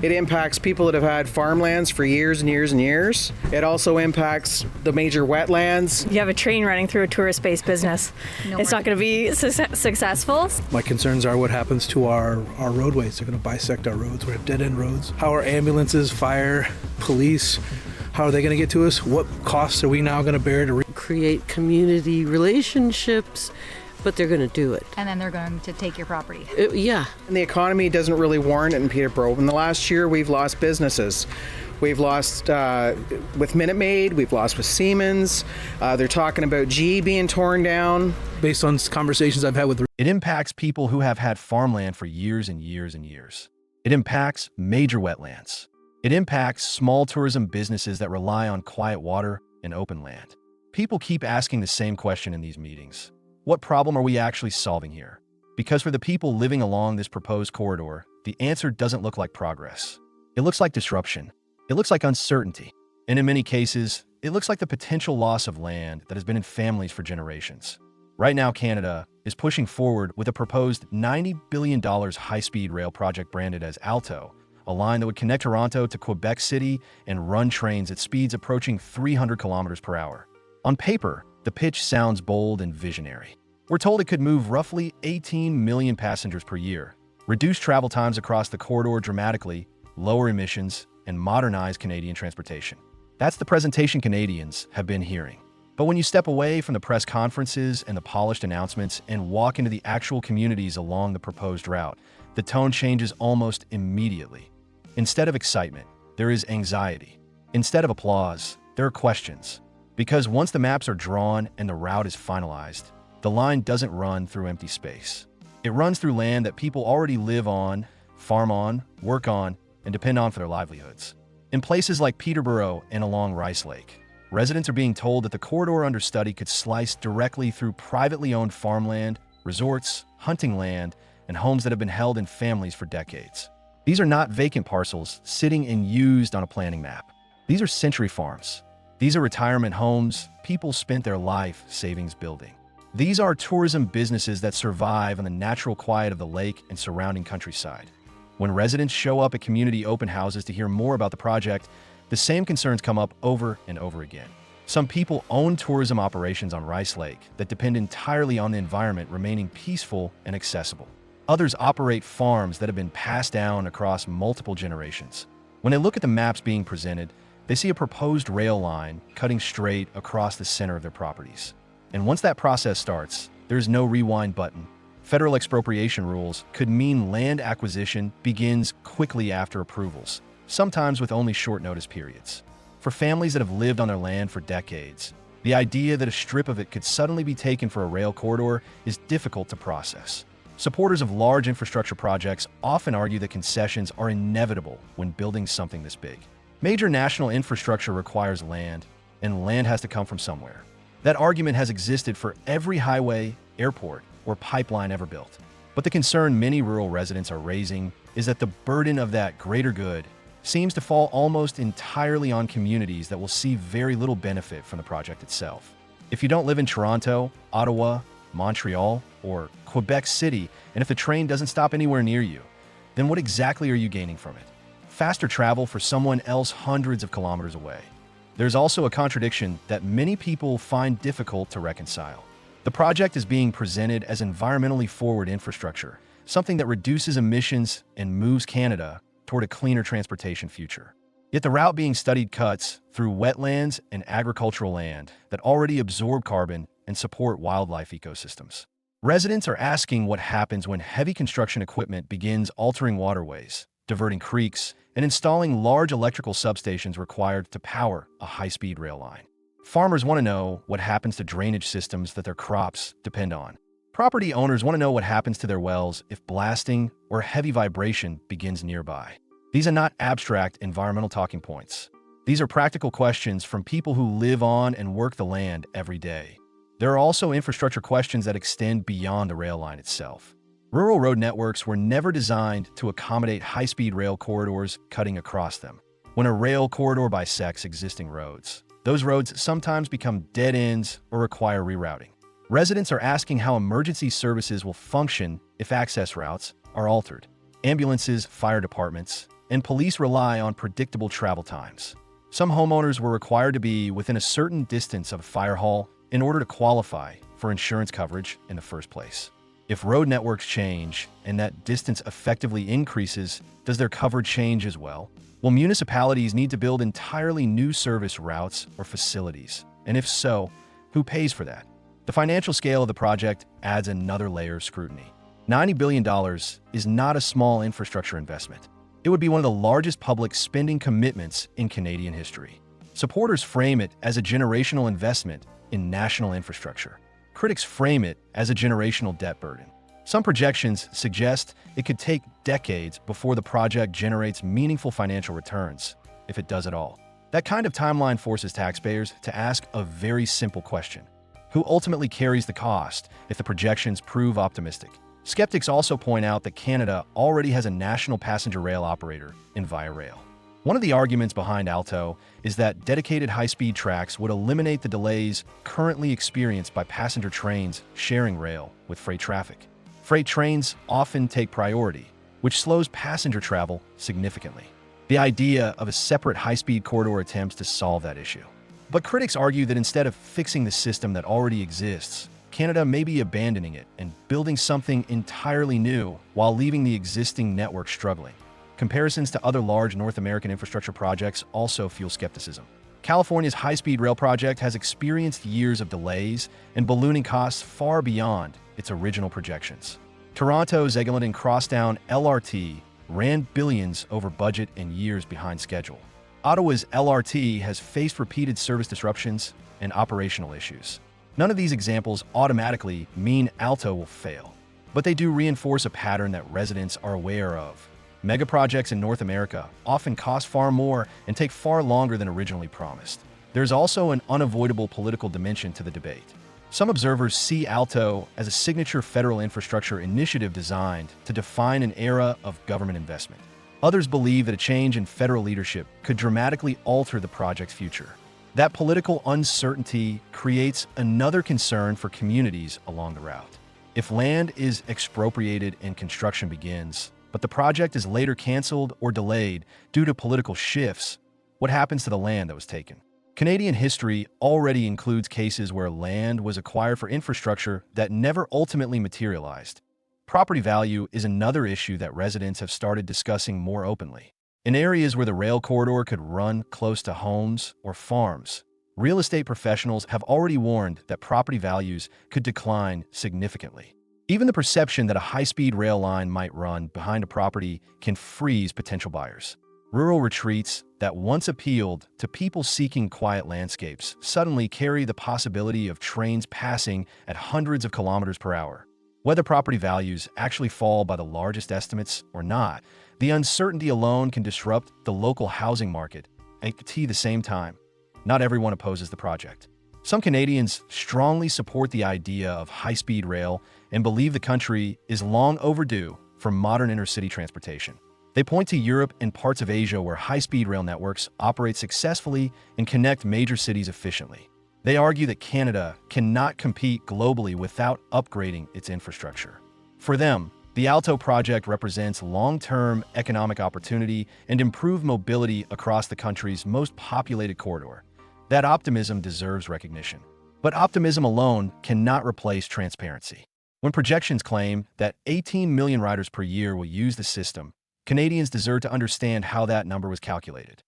It impacts people that have had farmlands for years and years and years. It also impacts the major wetlands. You have a train running through a tourist-based business. It's not going to be successful. My concerns are what happens to our roadways. They're going to bisect our roads. We have dead-end roads. How are ambulances, fire, police, how are they going to get to us? What costs are we now going to bear to create community relationships? But they're going to do it. And then they're going to take your property. Yeah. And the economy doesn't really warrant it in Peterborough. In the last year, we've lost businesses. We've lost with Minute Maid, we've lost with Siemens. They're talking about GE being torn down. Based on conversations I've had with... It impacts people who have had farmland for years and years and years. It impacts major wetlands. It impacts small tourism businesses that rely on quiet water and open land. People keep asking the same question in these meetings. What problem are we actually solving here? Because for the people living along this proposed corridor, the answer doesn't look like progress. It looks like disruption. It looks like uncertainty. And in many cases, it looks like the potential loss of land that has been in families for generations. Right now, Canada is pushing forward with a proposed $90 billion high-speed rail project branded as Alto, a line that would connect Toronto to Quebec City and run trains at speeds approaching 300 kilometers per hour. On paper, the pitch sounds bold and visionary. We're told it could move roughly 18 million passengers per year, reduce travel times across the corridor dramatically, lower emissions, and modernize Canadian transportation. That's the presentation Canadians have been hearing. But when you step away from the press conferences and the polished announcements and walk into the actual communities along the proposed route, the tone changes almost immediately. Instead of excitement, there is anxiety. Instead of applause, there are questions. Because once the maps are drawn and the route is finalized, the line doesn't run through empty space. It runs through land that people already live on, farm on, work on, and depend on for their livelihoods. In places like Peterborough and along Rice Lake, residents are being told that the corridor under study could slice directly through privately owned farmland, resorts, hunting land, and homes that have been held in families for decades. These are not vacant parcels sitting and used on a planning map. These are century farms. These are retirement homes people spent their life savings building. These are tourism businesses that survive in the natural quiet of the lake and surrounding countryside. When residents show up at community open houses to hear more about the project, the same concerns come up over and over again. Some people own tourism operations on Rice Lake that depend entirely on the environment remaining peaceful and accessible. Others operate farms that have been passed down across multiple generations. When they look at the maps being presented, they see a proposed rail line cutting straight across the center of their properties. And once that process starts, there's no rewind button. Federal expropriation rules could mean land acquisition begins quickly after approvals, sometimes with only short notice periods. For families that have lived on their land for decades, the idea that a strip of it could suddenly be taken for a rail corridor is difficult to process. Supporters of large infrastructure projects often argue that concessions are inevitable when building something this big. Major national infrastructure requires land, and land has to come from somewhere. That argument has existed for every highway, airport, or pipeline ever built. But the concern many rural residents are raising is that the burden of that greater good seems to fall almost entirely on communities that will see very little benefit from the project itself. If you don't live in Toronto, Ottawa, Montreal, or Quebec City, and if the train doesn't stop anywhere near you, then what exactly are you gaining from it? Faster travel for someone else hundreds of kilometers away. There's also a contradiction that many people find difficult to reconcile. The project is being presented as environmentally forward infrastructure, something that reduces emissions and moves Canada toward a cleaner transportation future. Yet the route being studied cuts through wetlands and agricultural land that already absorb carbon and support wildlife ecosystems. Residents are asking what happens when heavy construction equipment begins altering waterways, diverting creeks, and installing large electrical substations required to power a high-speed rail line. Farmers want to know what happens to drainage systems that their crops depend on. Property owners want to know what happens to their wells if blasting or heavy vibration begins nearby. These are not abstract environmental talking points. These are practical questions from people who live on and work the land every day. There are also infrastructure questions that extend beyond the rail line itself. Rural road networks were never designed to accommodate high-speed rail corridors cutting across them. When a rail corridor bisects existing roads, those roads sometimes become dead ends or require rerouting. Residents are asking how emergency services will function if access routes are altered. Ambulances, fire departments, and police rely on predictable travel times. Some homeowners were required to be within a certain distance of a fire hall in order to qualify for insurance coverage in the first place. If road networks change and that distance effectively increases, does their coverage change as well? Will municipalities need to build entirely new service routes or facilities? And if so, who pays for that? The financial scale of the project adds another layer of scrutiny. $90 billion is not a small infrastructure investment. It would be one of the largest public spending commitments in Canadian history. Supporters frame it as a generational investment in national infrastructure. Critics frame it as a generational debt burden. Some projections suggest it could take decades before the project generates meaningful financial returns, if it does at all. That kind of timeline forces taxpayers to ask a very simple question: who ultimately carries the cost if the projections prove optimistic? Skeptics also point out that Canada already has a national passenger rail operator in Via Rail. One of the arguments behind Alto is that dedicated high-speed tracks would eliminate the delays currently experienced by passenger trains sharing rail with freight traffic. Freight trains often take priority, which slows passenger travel significantly. The idea of a separate high-speed corridor attempts to solve that issue. But critics argue that instead of fixing the system that already exists, Canada may be abandoning it and building something entirely new while leaving the existing network struggling. Comparisons to other large North American infrastructure projects also fuel skepticism. California's high-speed rail project has experienced years of delays and ballooning costs far beyond its original projections. Toronto's Eglinton Crosstown LRT ran billions over budget and years behind schedule. Ottawa's LRT has faced repeated service disruptions and operational issues. None of these examples automatically mean Alto will fail, but they do reinforce a pattern that residents are aware of. Mega projects in North America often cost far more and take far longer than originally promised. There's also an unavoidable political dimension to the debate. Some observers see Alto as a signature federal infrastructure initiative designed to define an era of government investment. Others believe that a change in federal leadership could dramatically alter the project's future. That political uncertainty creates another concern for communities along the route. If land is expropriated and construction begins, but the project is later canceled or delayed due to political shifts, what happens to the land that was taken? Canadian history already includes cases where land was acquired for infrastructure that never ultimately materialized. Property value is another issue that residents have started discussing more openly. In areas where the rail corridor could run close to homes or farms, real estate professionals have already warned that property values could decline significantly. Even the perception that a high-speed rail line might run behind a property can freeze potential buyers. Rural retreats that once appealed to people seeking quiet landscapes suddenly carry the possibility of trains passing at hundreds of kilometers per hour. Whether property values actually fall by the largest estimates or not, the uncertainty alone can disrupt the local housing market at the same time. Not everyone opposes the project. Some Canadians strongly support the idea of high-speed rail and believe the country is long overdue for modern intercity transportation. They point to Europe and parts of Asia where high-speed rail networks operate successfully and connect major cities efficiently. They argue that Canada cannot compete globally without upgrading its infrastructure. For them, the Alto project represents long-term economic opportunity and improved mobility across the country's most populated corridor. That optimism deserves recognition. But optimism alone cannot replace transparency. When projections claim that 18 million riders per year will use the system, Canadians deserve to understand how that number was calculated.